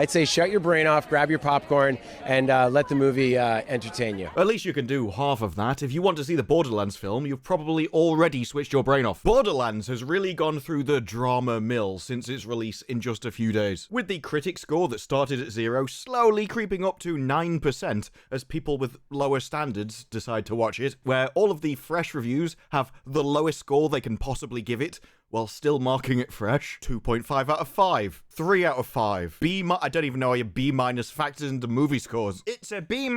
I'd say shut your brain off, grab your popcorn, and let the movie entertain you. At least you can do half of that. If you want to see the Borderlands film, you've probably already switched your brain off. Borderlands has really gone through the drama mill since its release in just a few days, with the critic score that started at 0 slowly creeping up to 9% as people with lower standards decide to watch it, where all of the fresh reviews have the lowest score they can possibly give it, while still marking it fresh. 2.5 out of 5. 3 out of 5. I don't even know how your B- factors into movie scores. It's a B-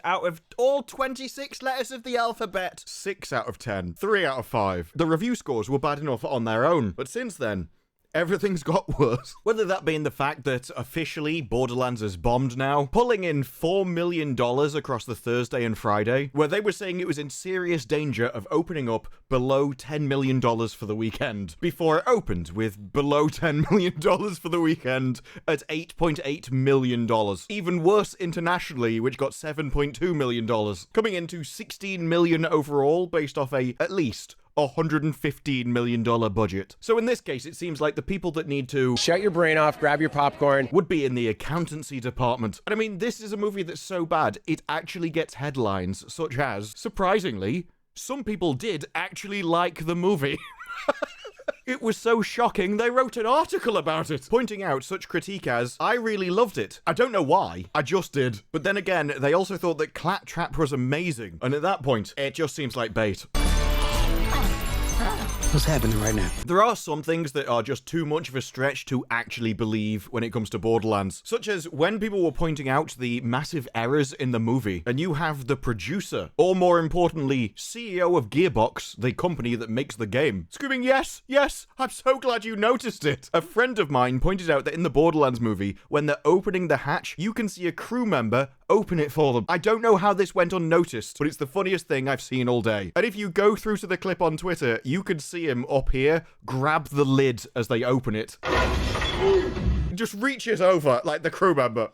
out of all 26 letters of the alphabet. 6 out of 10. 3 out of 5. The review scores were bad enough on their own, but since then, everything's got worse. Whether that being the fact that officially Borderlands has bombed now, pulling in $4 million across the Thursday and Friday, where they were saying it was in serious danger of opening up below $10 million for the weekend, before it opened with below $10 million for the weekend at $8.8 million. Even worse internationally, which got $7.2 million, coming into $16 million overall based off at least $115 million budget. So in this case, it seems like the people that need to shut your brain off, grab your popcorn would be in the accountancy department. And I mean, this is a movie that's so bad, it actually gets headlines such as, surprisingly, some people did actually like the movie. It was so shocking, they wrote an article about it, pointing out such critique as, I really loved it. I don't know why, I just did. But then again, they also thought that Claptrap was amazing. And at that point, it just seems like bait. What's happening right now? There are some things that are just too much of a stretch to actually believe when it comes to Borderlands, such as when people were pointing out the massive errors in the movie, and you have the producer, or more importantly, CEO of Gearbox, the company that makes the game, screaming, yes, yes, I'm so glad you noticed it. A friend of mine pointed out that in the Borderlands movie, when they're opening the hatch, you can see a crew member open it for them. I don't know how this went unnoticed, but it's the funniest thing I've seen all day. And if you go through to the clip on Twitter, you can see him up here grab the lid as they open it. Just reaches over like the crew member.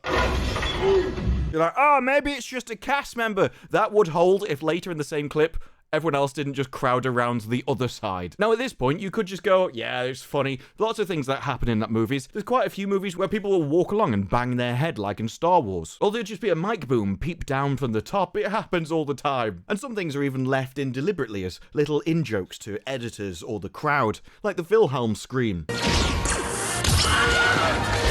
You're like, oh, maybe it's just a cast member. That would hold if later in the same clip, everyone else didn't just crowd around the other side. Now, at this point, you could just go, yeah, it's funny. Lots of things that happen in that movies. There's quite a few movies where people will walk along and bang their head, like in Star Wars. Or there'll just be a mic boom peep down from the top. It happens all the time. And some things are even left in deliberately as little in-jokes to editors or the crowd, like the Wilhelm scream.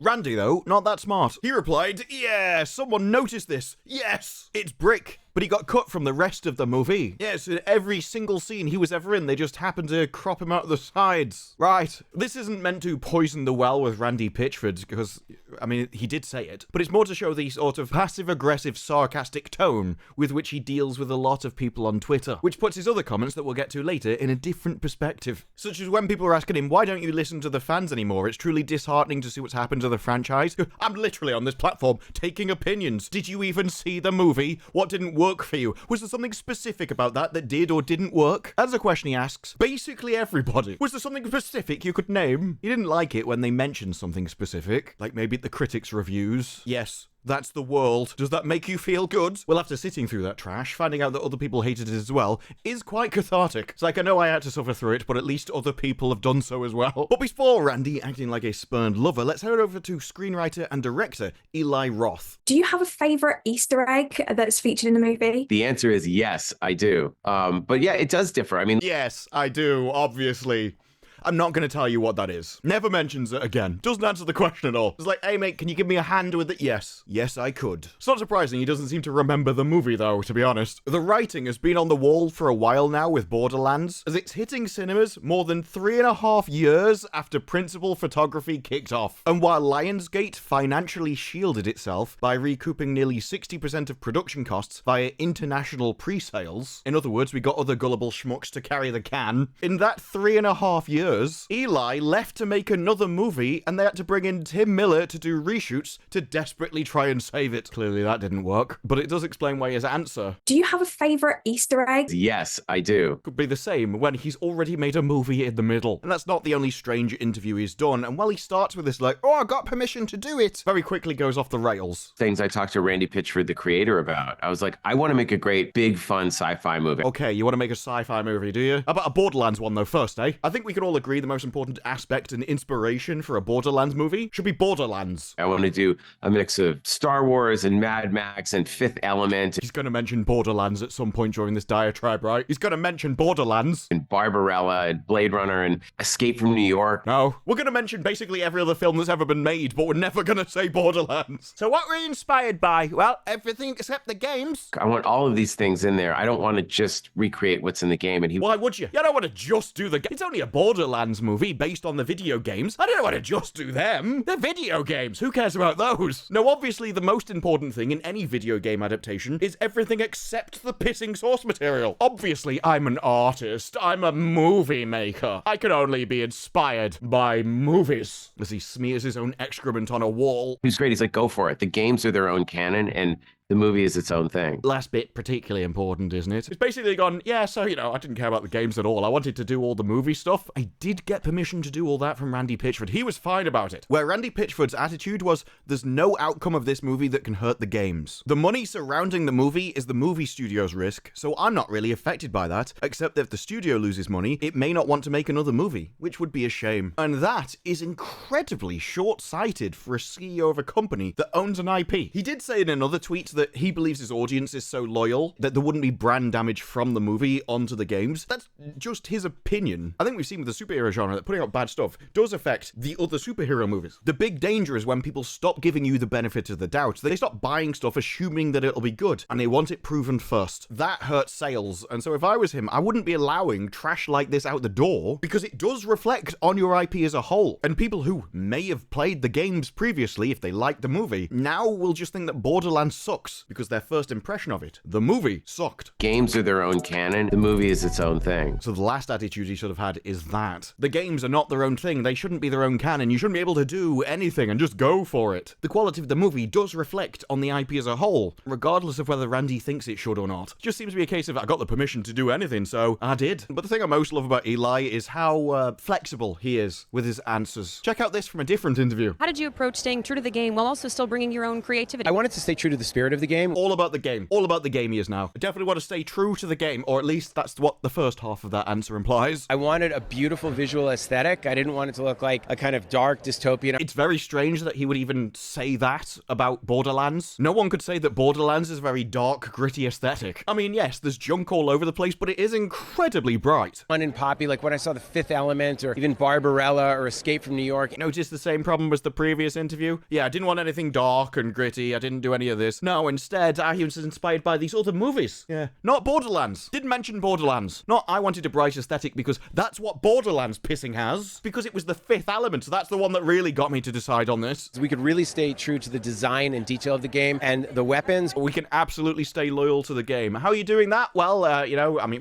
Randy, though, not that smart. He replied, yeah, someone noticed this. Yes, it's Brick. But he got cut from the rest of the movie. Yes, in every single scene he was ever in, they just happened to crop him out of the sides. Right. This isn't meant to poison the well with Randy Pitchford, because, I mean, he did say it. But it's more to show the sort of passive-aggressive, sarcastic tone with which he deals with a lot of people on Twitter, which puts his other comments that we'll get to later in a different perspective. Such as when people are asking him, why don't you listen to the fans anymore? It's truly disheartening to see what's happened to the franchise. I'm literally on this platform taking opinions. Did you even see the movie? What didn't work for you? Was there something specific about that did or didn't work? That's a question he asks basically everybody. Was there something specific you could name? He didn't like it when they mentioned something specific, like maybe the critics' reviews. Yes, that's the world. Does that make you feel good? Well, after sitting through that trash, finding out that other people hated it as well is quite cathartic. It's like, I know I had to suffer through it, but at least other people have done so as well. But before Randy acting like a spurned lover, let's head over to screenwriter and director Eli Roth. Do you have a favourite Easter egg that's featured in the movie? The answer is yes, I do. But yeah, it does differ. I mean, yes, I do, obviously. I'm not going to tell you what that is. Never mentions it again. Doesn't answer the question at all. It's like, hey mate, can you give me a hand with it? Yes. Yes, I could. It's not surprising he doesn't seem to remember the movie though, to be honest. The writing has been on the wall for a while now with Borderlands, as it's hitting cinemas more than 3.5 years after principal photography kicked off. And while Lionsgate financially shielded itself by recouping nearly 60% of production costs via international pre-sales, in other words, we got other gullible schmucks to carry the can, in that 3.5 years, Eli left to make another movie and they had to bring in Tim Miller to do reshoots to desperately try and save it. Clearly that didn't work, but it does explain why his answer. Do you have a favourite Easter egg? Yes, I do. Could be the same when he's already made a movie in the middle. And that's not the only strange interview he's done. And while he starts with this like, oh, I got permission to do it, very quickly goes off the rails. Things I talked to Randy Pitchford, the creator, about. I was like, I want to make a great, big, fun sci-fi movie. Okay, you want to make a sci-fi movie, do you? How about a Borderlands one though first, eh? I think we can all agree the most important aspect and inspiration for a Borderlands movie should be Borderlands. I want to do a mix of Star Wars and Mad Max and Fifth Element. He's going to mention Borderlands at some point during this diatribe, right? He's going to mention Borderlands. And Barbarella and Blade Runner and Escape from New York. No, we're going to mention basically every other film that's ever been made, but we're never going to say Borderlands. So what were you inspired by? Well, everything except the games. I want all of these things in there. I don't want to just recreate what's in the game. And Why would you? You don't want to just do the game. It's only a Borderlands movie based on the video games. I don't want to just do them. They're video games. Who cares about those? No, obviously the most important thing in any video game adaptation is everything except the pissing source material. Obviously, I'm an artist. I'm a movie maker. I can only be inspired by movies. As he smears his own excrement on a wall. He's great. He's like, go for it. The games are their own canon, and the movie is its own thing. Last bit particularly important, isn't it? It's basically gone, yeah, so, I didn't care about the games at all. I wanted to do all the movie stuff. I did get permission to do all that from Randy Pitchford. He was fine about it. Where Randy Pitchford's attitude was, there's no outcome of this movie that can hurt the games. The money surrounding the movie is the movie studio's risk, so I'm not really affected by that, except that if the studio loses money, it may not want to make another movie, which would be a shame. And that is incredibly short-sighted for a CEO of a company that owns an IP. He did say in another tweet that he believes his audience is so loyal that there wouldn't be brand damage from the movie onto the games. That's just his opinion. I think we've seen with the superhero genre that putting out bad stuff does affect the other superhero movies. The big danger is when people stop giving you the benefit of the doubt. They stop buying stuff assuming that it'll be good, and they want it proven first. That hurts sales, and so if I was him, I wouldn't be allowing trash like this out the door, because it does reflect on your IP as a whole, and people who may have played the games previously, if they liked the movie, now will just think that Borderlands sucks, because their first impression of it, the movie, sucked. Games are their own canon. The movie is its own thing. So the last attitude he should have had is that. The games are not their own thing. They shouldn't be their own canon. You shouldn't be able to do anything and just go for it. The quality of the movie does reflect on the IP as a whole, regardless of whether Randy thinks it should or not. It just seems to be a case of, I got the permission to do anything, so I did. But the thing I most love about Eli is how flexible he is with his answers. Check out this from a different interview. How did you approach staying true to the game while also still bringing your own creativity? I wanted to stay true to the spirit of the game. All about the game. All about the game he is now. I definitely want to stay true to the game, or at least that's what the first half of that answer implies. I wanted a beautiful visual aesthetic. I didn't want it to look like a kind of dark dystopian. It's very strange that he would even say that about Borderlands. No one could say that Borderlands is a very dark, gritty aesthetic. I mean, yes, there's junk all over the place, but it is incredibly bright. Fun and poppy, like when I saw The Fifth Element or even Barbarella or Escape from New York. Notice the same problem as the previous interview? Yeah, I didn't want anything dark and gritty. I didn't do any of this. No, instead, I was inspired by these other movies. Yeah. Not Borderlands. Didn't mention Borderlands. Not I wanted a bright aesthetic because that's what Borderlands pissing has. Because it was the Fifth Element. So that's the one that really got me to decide on this. We could really stay true to the design and detail of the game and the weapons. We can absolutely stay loyal to the game. How are you doing that? Well,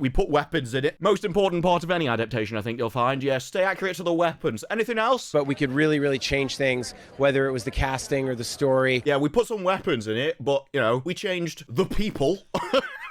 we put weapons in it. Most important part of any adaptation, I think you'll find. Yes, stay accurate to the weapons. Anything else? But we could really, really change things, whether it was the casting or the story. Yeah, we put some weapons in it, but, we changed the people.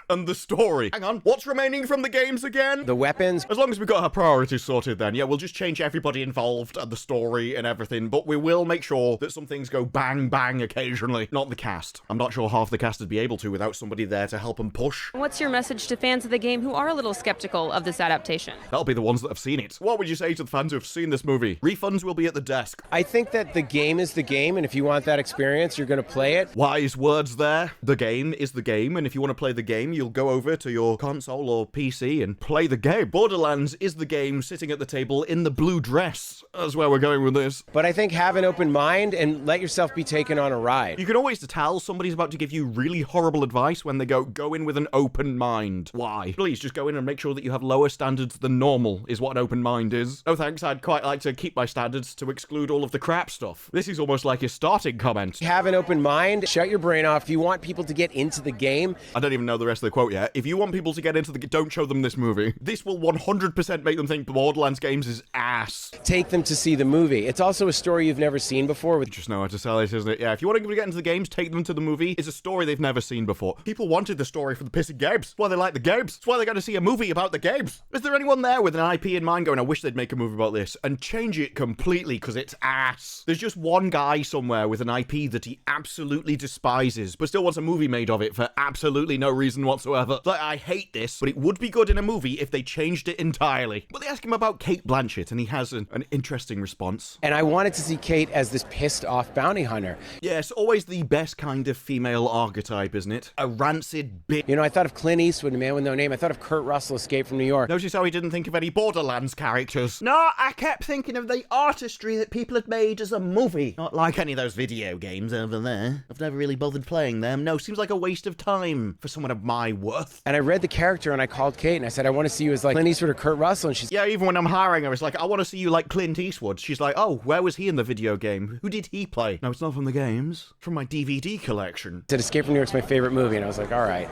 And the story. Hang on, what's remaining from the games again? The weapons. As long as we've got our priorities sorted then, yeah, we'll just change everybody involved and the story and everything, but we will make sure that some things go bang bang occasionally. Not the cast. I'm not sure half the cast would be able to without somebody there to help them push. What's your message to fans of the game who are a little skeptical of this adaptation? That'll be the ones that have seen it. What would you say to the fans who have seen this movie? Refunds will be at the desk. I think that the game is the game, and if you want that experience, you're going to play it. Wise words there. The game is the game, and if you want to play the game, you'll go over to your console or PC and play the game. Borderlands is the game sitting at the table in the blue dress. That's where we're going with this. But I think have an open mind and let yourself be taken on a ride. You can always tell somebody's about to give you really horrible advice when they go in with an open mind. Why? Please just go in and make sure that you have lower standards than normal is what an open mind is. Oh thanks, I'd quite like to keep my standards to exclude all of the crap stuff. This is almost like a starting comment. Have an open mind, shut your brain off. If you want people to get into the game. I don't even know the rest of the quote yet. If you want people to get into the game, don't show them this movie. This will 100% make them think Borderlands games is ass. Take them to see the movie. It's also a story you've never seen before. You just know how to sell it, isn't it? Yeah, if you want to get into the games, take them to the movie. It's a story they've never seen before. People wanted the story for the pissing games. That's why they like the games. That's why they're going to see a movie about the games. Is there anyone there with an IP in mind going, I wish they'd make a movie about this and change it completely because it's ass? There's just one guy somewhere with an IP that he absolutely despises, but still wants a movie made of it for absolutely no reason whatsoever. whatsoever. Like, I hate this, but it would be good in a movie if they changed it entirely. But they ask him about Cate Blanchett, and he has an interesting response. And I wanted to see Kate as this pissed off bounty hunter. Yes, always the best kind of female archetype, isn't it? A rancid bitch. You know, I thought of Clint Eastwood in Man with No Name. I thought of Kurt Russell, Escape from New York. Notice how he didn't think of any Borderlands characters. No, I kept thinking of the artistry that people had made as a movie. Not like any of those video games over there. I've never really bothered playing them. No, seems like a waste of time for someone of my worth. And I read the character and I called Kate and I said, I want to see you as like Clint Eastwood or Kurt Russell. And she's, Yeah, even when I'm hiring her, it's like, I want to see you like Clint Eastwood. She's like, oh, where was he in the video game? Who did he play? No, it's not from the games. From my DVD collection. said Escape from New York's my favorite movie. And I was like, all right,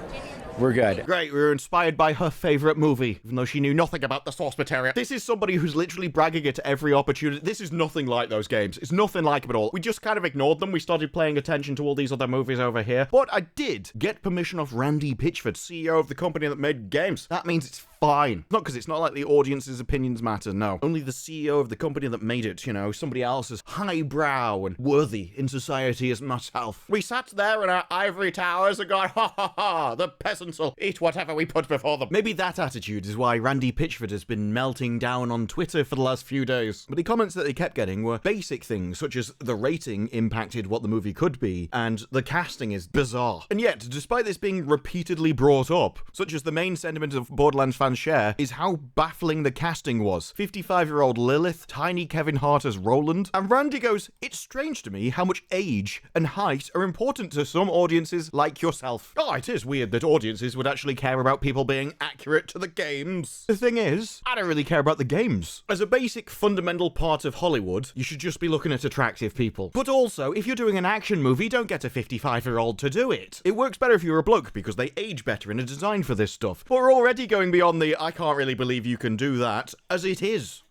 we're good. Great, we were inspired by her favourite movie, even though she knew nothing about the source material. This is somebody who's literally bragging it to every opportunity. This is nothing like those games. It's nothing like them at all. We just kind of ignored them. We started paying attention to all these other movies over here. But I did get permission off Randy Pitchford, CEO of the company that made games. That means it's fine. Not because it's not like the audience's opinions matter, no. Only the CEO of the company that made it, you know, somebody else as highbrow and worthy in society as myself. We sat there in our ivory towers and going, ha ha ha, the peasants will eat whatever we put before them. Maybe that attitude is why Randy Pitchford has been melting down on Twitter for the last few days. But the comments that they kept getting were basic things, such as the rating impacted what the movie could be, and the casting is bizarre. And yet, despite this being repeatedly brought up, such as the main sentiment of Borderlands fans share, is how baffling the casting was. 55-year-old Lilith, tiny Kevin Hart as Roland, and Randy goes, it's strange to me how much age and height are important to some audiences like yourself. Oh, it is weird that audiences would actually care about people being accurate to the games. The thing is, I don't really care about the games. As a basic fundamental part of Hollywood, you should just be looking at attractive people. But also, if you're doing an action movie, don't get a 55-year-old to do it. It works better if you're a bloke because they age better and are designed for this stuff. But we're already going beyond the I can't really believe you can do that, as it is.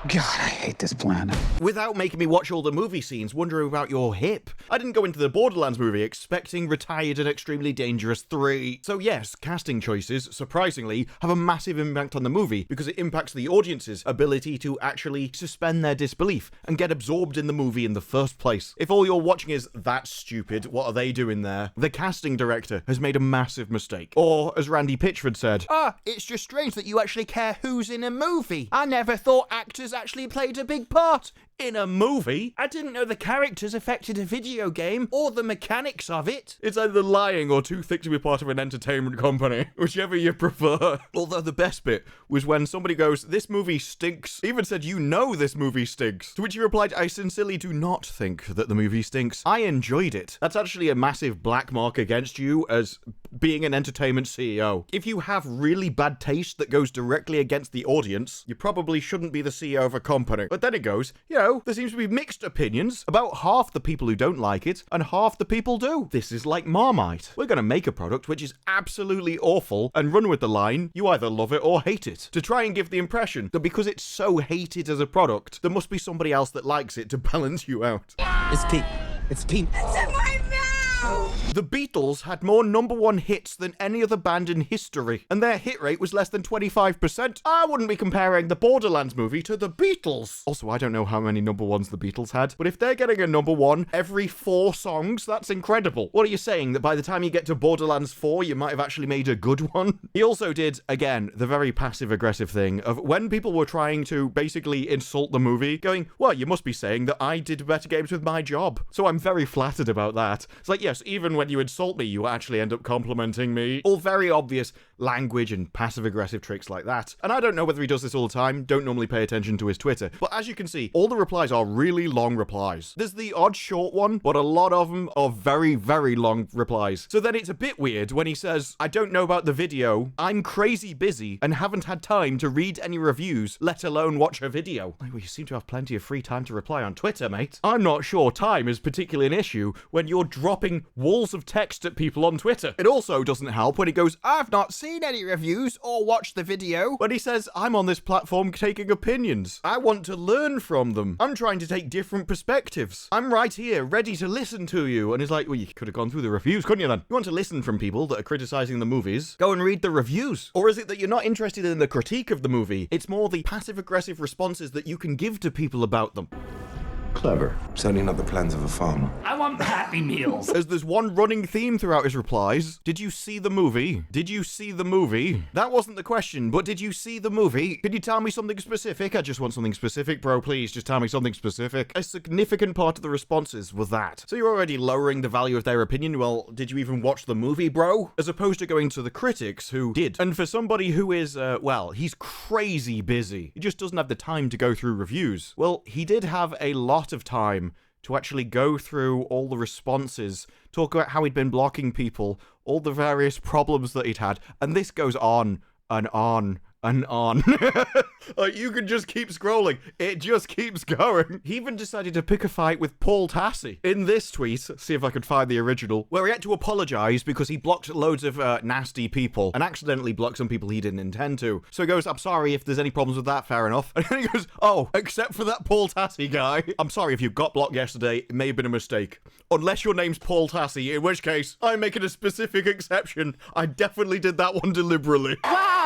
God, I hate this planet. Without making me watch all the movie scenes, wondering about your hip. I didn't go into the Borderlands movie expecting Retired and Extremely Dangerous 3. So yes, casting choices, surprisingly, have a massive impact on the movie because it impacts the audience's ability to actually suspend their disbelief and get absorbed in the movie in the first place. If all you're watching is, that's stupid, what are they doing there? The casting director has made a massive mistake. Or, as Randy Pitchford said, It's just strange that you actually care who's in a movie. I never thought actors actually played a big part in a movie? I didn't know the characters affected a video game or the mechanics of it. It's either lying or too thick to be part of an entertainment company, whichever you prefer. Although the best bit was when somebody goes, this movie stinks. Even said, you know this movie stinks. To which he replied, I sincerely do not think that the movie stinks. I enjoyed it. That's actually a massive black mark against you as being an entertainment CEO. If you have really bad taste that goes directly against the audience, you probably shouldn't be the CEO of a company. But then it goes, you know, there seems to be mixed opinions. About half the people who don't like it, and half the people do. This is like Marmite. We're going to make a product which is absolutely awful and run with the line, you either love it or hate it. To try and give the impression that because it's so hated as a product, there must be somebody else that likes it to balance you out. It's Pete. It's Pete. It's in my mouth! The Beatles had more #1 hits than any other band in history, and their hit rate was less than 25%. I wouldn't be comparing the Borderlands movie to the Beatles. Also, I don't know how many #1s the Beatles had, but if they're getting a #1 every 4 songs, that's incredible. What are you saying, that by the time you get to Borderlands 4, you might have actually made a good one? He also did, again, the very passive-aggressive thing of when people were trying to basically insult the movie, going, well, you must be saying that I did better games with my job. So I'm very flattered about that. It's like, yes, even when you insult me, you actually end up complimenting me. All very obvious language and passive-aggressive tricks like that. And I don't know whether he does this all the time, don't normally pay attention to his Twitter. But as you can see, all the replies are really long replies. There's the odd short one, but a lot of them are very, very long replies. So then it's a bit weird when he says, I don't know about the video, I'm crazy busy and haven't had time to read any reviews, let alone watch a video. Well, you seem to have plenty of free time to reply on Twitter, mate. I'm not sure time is particularly an issue when you're dropping walls of text at people on Twitter. It also doesn't help when he goes, I've not seen any reviews or watched the video. When he says, I'm on this platform taking opinions. I want to learn from them. I'm trying to take different perspectives. I'm right here, ready to listen to you. And he's like, well, you could have gone through the reviews, couldn't you then? You want to listen from people that are criticizing the movies? Go and read the reviews. Or is it that you're not interested in the critique of the movie? It's more the passive-aggressive responses that you can give to people about them. Clever. Setting up the plans of a farmer. I want Happy Meals. As there's one running theme throughout his replies. Did you see the movie? Did you see the movie? That wasn't the question, but did you see the movie? Can you tell me something specific? I just want something specific, bro. Please, just tell me something specific. A significant part of the responses was that. So you're already lowering the value of their opinion. Well, did you even watch the movie, bro? As opposed to going to the critics who did. And for somebody who is, well, he's crazy busy. He just doesn't have the time to go through reviews. Well, he did have a lot of time to actually go through all the responses, talk about how he'd been blocking people, all the various problems that he'd had, and this goes on and on and on. Like, you can just keep scrolling. It just keeps going. He even decided to pick a fight with Paul Tassi. In this tweet, see if I can find the original, where he had to apologize because he blocked loads of nasty people and accidentally blocked some people he didn't intend to. So he goes, I'm sorry if there's any problems with that, fair enough. And then he goes, oh, except for that Paul Tassi guy. I'm sorry if you got blocked yesterday. It may have been a mistake. Unless your name's Paul Tassi, in which case, I'm making a specific exception. I definitely did that one deliberately. Wow!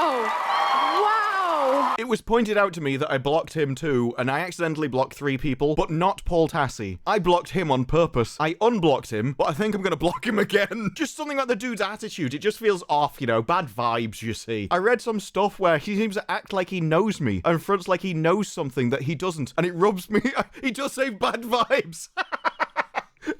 It was pointed out to me that I blocked him too, and I accidentally blocked 3 people, but not Paul Tassi. I blocked him on purpose. I unblocked him, but I think I'm gonna block him again. Just something about the dude's attitude. It just feels off, you know, bad vibes, you see. I read some stuff where he seems to act like he knows me, and fronts like he knows something that he doesn't, and it rubs me. He does say bad vibes.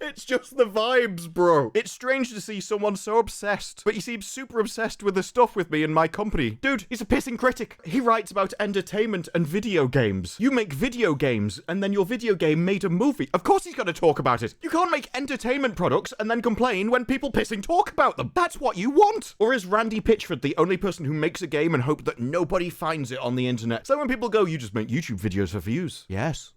It's just the vibes, bro. It's strange to see someone so obsessed, but he seems super obsessed with the stuff with me and my company. Dude, he's a pissing critic. He writes about entertainment and video games. You make video games, and then your video game made a movie. Of course he's gonna talk about it. You can't make entertainment products and then complain when people pissing talk about them. That's what you want. Or is Randy Pitchford the only person who makes a game and hope that nobody finds it on the internet? So when people go, you just make YouTube videos for views. Yes.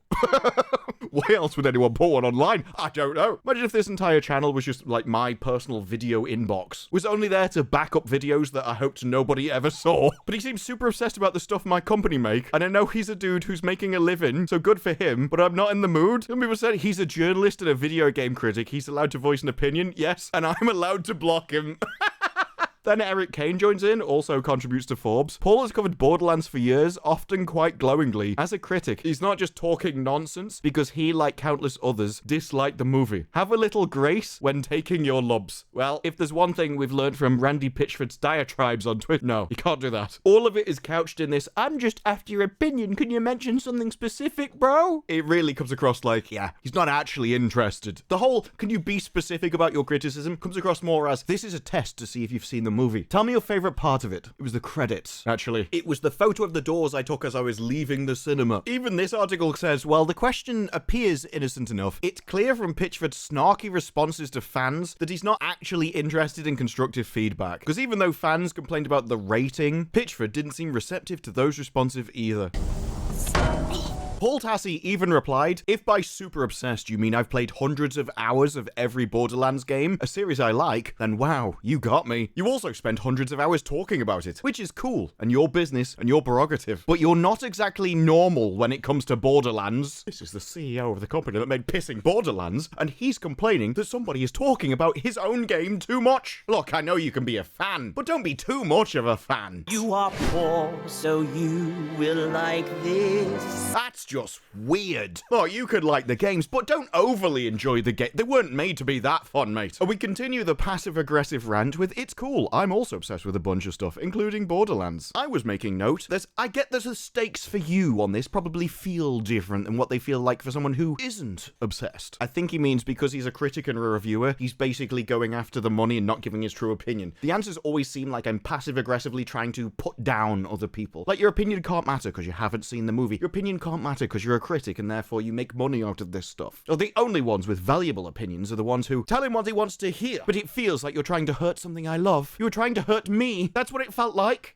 Why else would anyone put one online? I don't know. Imagine if this entire channel was just like my personal video inbox. Was only there to back up videos that I hoped nobody ever saw. But he seems super obsessed about the stuff my company make, and I know he's a dude who's making a living, so good for him, but I'm not in the mood. Some people said he's a journalist and a video game critic. He's allowed to voice an opinion, yes, and I'm allowed to block him. Then Eric Kane joins in, also contributes to Forbes. Paul has covered Borderlands for years, often quite glowingly. As a critic, he's not just talking nonsense, because he, like countless others, disliked the movie. Have a little grace when taking your lumps. Well, if there's one thing we've learned from Randy Pitchford's diatribes on Twitter, no, you can't do that. All of it is couched in this, I'm just after your opinion, can you mention something specific, bro? It really comes across like, yeah, he's not actually interested. The whole, can you be specific about your criticism, comes across more as, this is a test to see if you've seen the movie. Tell me your favorite part of it. It was the credits, actually. It was the photo of the doors I took as I was leaving the cinema. Even this article says, well, the question appears innocent enough. It's clear from Pitchford's snarky responses to fans that he's not actually interested in constructive feedback. Because even though fans complained about the rating, Pitchford didn't seem receptive to those responsive either. Paul Tassi even replied, if by super obsessed you mean I've played hundreds of hours of every Borderlands game, a series I like, then wow, you got me. You also spent hundreds of hours talking about it, which is cool, and your business, and your prerogative. But you're not exactly normal when it comes to Borderlands. This is the CEO of the company that made pissing Borderlands, and he's complaining that somebody is talking about his own game too much. Look, I know you can be a fan, but don't be too much of a fan. You are poor, so you will like this. That's just weird. Oh, you could like the games, but don't overly enjoy the game. They weren't made to be that fun, mate. And we continue the passive-aggressive rant with, it's cool, I'm also obsessed with a bunch of stuff, including Borderlands. I was making note that I get that the stakes for you on this probably feel different than what they feel like for someone who isn't obsessed. I think he means because he's a critic and a reviewer, he's basically going after the money and not giving his true opinion. The answers always seem like I'm passive-aggressively trying to put down other people. Like, your opinion can't matter because you haven't seen the movie. Your opinion can't matter because you're a critic and therefore you make money out of this stuff. Or the only ones with valuable opinions are the ones who tell him what he wants to hear. But it feels like you're trying to hurt something I love. You were trying to hurt me. That's what it felt like.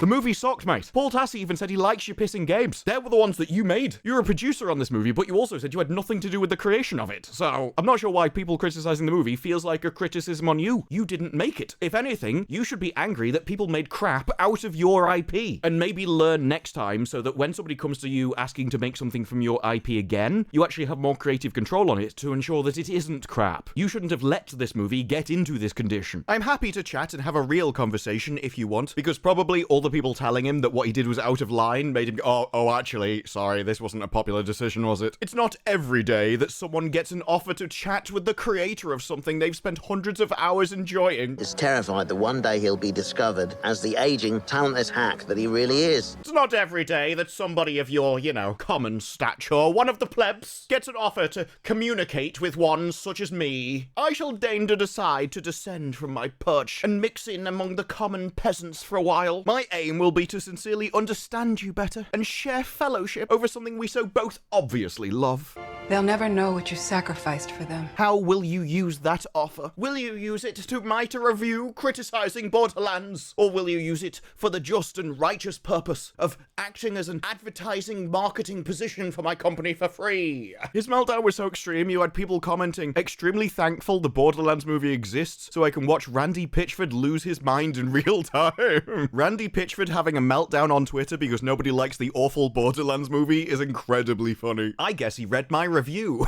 The movie sucked, mate. Paul Tassi even said he likes your pissing games. They were the ones that you made. You're a producer on this movie, but you also said you had nothing to do with the creation of it. So, I'm not sure why people criticizing the movie feels like a criticism on you. You didn't make it. If anything, you should be angry that people made crap out of your IP. And maybe learn next time so that when somebody comes to you asking to make something from your IP again, you actually have more creative control on it to ensure that it isn't crap. You shouldn't have let this movie get into this condition. I'm happy to chat and have a real conversation if you want, because probably all the people telling him that what he did was out of line made him go, oh, actually, sorry, this wasn't a popular decision, was it? It's not every day that someone gets an offer to chat with the creator of something they've spent hundreds of hours enjoying. Is terrified that one day he'll be discovered as the aging, talentless hack that he really is. It's not every day that somebody of your, common stature, one of the plebs, gets an offer to communicate with one such as me. I shall deign to decide to descend from my perch and mix in among the common peasants for a while. My aim will be to sincerely understand you better and share fellowship over something we so both obviously love. They'll never know what you sacrificed for them. How will you use that offer? Will you use it to write a review criticizing Borderlands? Or will you use it for the just and righteous purpose of acting as an advertising marketing position for my company for free? His meltdown was so extreme, you had people commenting, extremely thankful the Borderlands movie exists so I can watch Randy Pitchford lose his mind in real time. Randy Pitchford having a meltdown on Twitter because nobody likes the awful Borderlands movie is incredibly funny. I guess he read my review.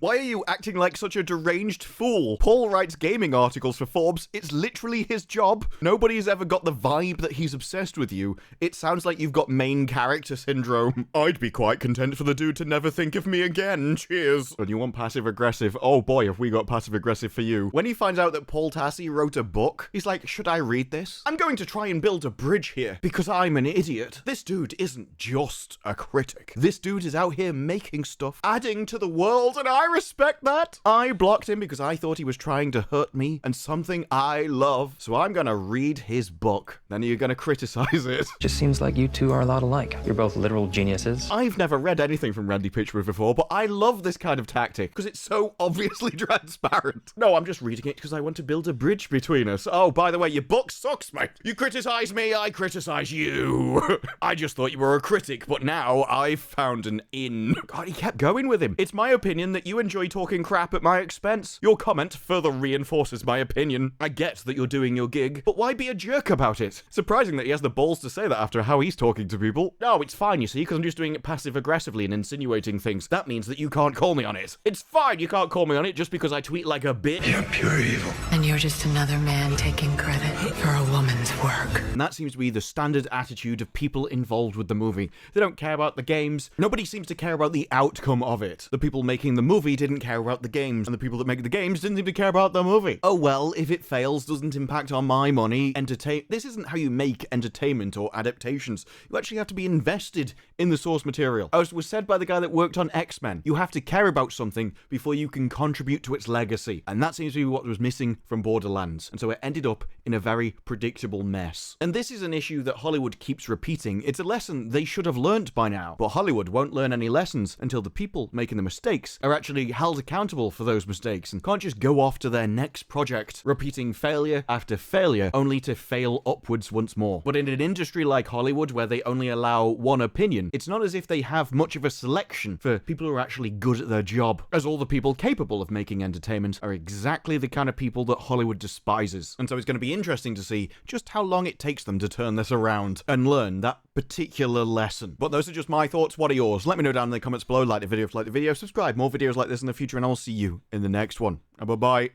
Why are you acting like such a deranged fool? Paul writes gaming articles for Forbes. It's literally his job. Nobody's ever got the vibe that he's obsessed with you. It sounds like you've got main character syndrome. I'd be quite content for the dude to never think of me again. Cheers. And you want passive aggressive? Oh boy, have we got passive aggressive for you. When he finds out that Paul Tassi wrote a book, he's like, should I read this? I'm going to try and build a bridge here because I'm an idiot. This dude isn't just a critic. This dude is out here making stuff, adding to the world, and I respect that. I blocked him because I thought he was trying to hurt me and something I love, so I'm gonna read his book. Then you're gonna criticize it. Just seems like you two are a lot alike. You're both literal geniuses. I've never read anything from Randy Pitchford before, but I love this kind of tactic because it's so obviously transparent. No, I'm just reading it because I want to build a bridge between us. Oh, by the way, your book sucks, mate. You criticize me, I criticize you. I just thought you were a critic, but now I've found an in. God, he kept going with him. It's my opinion that you enjoy talking crap at my expense. Your comment further reinforces my opinion. I get that you're doing your gig, but why be a jerk about it? Surprising that he has the balls to say that after how he's talking to people. No, it's fine, you see, because I'm just doing it passive-aggressively and insinuating things. That means that you can't call me on it. It's fine, you can't call me on it just because I tweet like a bitch. You're pure evil. And you're just another man taking credit for a woman's work. And that seems to be the standard attitude of people involved with the movie. They don't care about the games. Nobody seems to care about the outcome of it. The people making the movie didn't care about the games, and the people that make the games didn't seem to care about the movie. Oh well, if it fails, doesn't impact on my money. This isn't how you make entertainment or adaptations. You actually have to be invested in the source material. As was said by the guy that worked on X-Men, you have to care about something before you can contribute to its legacy. And that seems to be what was missing from Borderlands. And so it ended up in a very predictable mess. And this is an issue that Hollywood keeps repeating. It's a lesson they should have learnt by now. But Hollywood won't learn any lessons until the people making the mistakes are actually held accountable for those mistakes and can't just go off to their next project, repeating failure after failure, only to fail upwards once more. But in an industry like Hollywood, where they only allow one opinion, it's not as if they have much of a selection for people who are actually good at their job, as all the people capable of making entertainment are exactly the kind of people that Hollywood despises. And so it's going to be interesting to see just how long it takes them to turn this around and learn that particular lesson. But those are just my thoughts. What are yours? Let me know down in the comments below. Like the video if you like the video, subscribe. More videos like this in the future, and I'll see you in the next one. Bye-bye.